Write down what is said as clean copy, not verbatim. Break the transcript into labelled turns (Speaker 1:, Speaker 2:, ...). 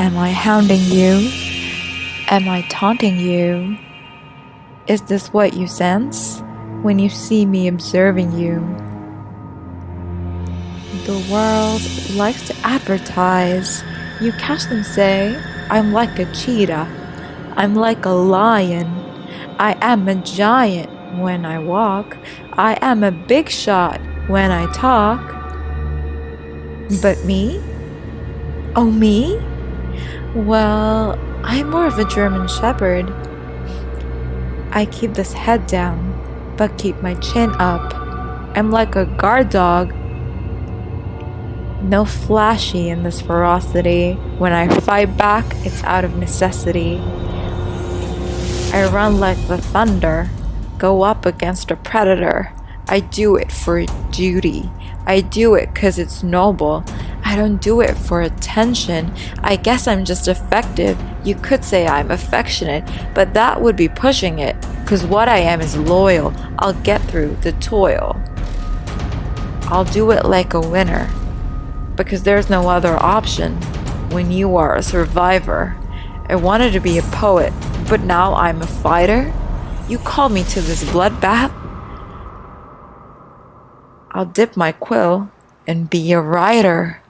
Speaker 1: Am I hounding you? Am I taunting you? Is this what you sense when you see me observing you? The world likes to advertise. You catch them say, I'm like a cheetah. I'm like a lion. I am a giant when I walk. I am a big shot when I talk. But me? Oh, me? Well, I'm more of a German Shepherd. I keep this head down, but keep my chin up. I'm like a guard dog. No flashy in this ferocity. When I fight back, it's out of necessity. I run like the thunder, go up against a predator. I do it for duty. I do it 'cause it's noble. I don't do it for attention. I guess I'm just effective. You could say I'm affectionate, but that would be pushing it. 'Cause what I am is loyal. I'll get through the toil. I'll do it like a winner. Because there's no other option when you are a survivor. I wanted to be a poet, but now I'm a fighter? You called me to this bloodbath? I'll dip my quill and be a writer.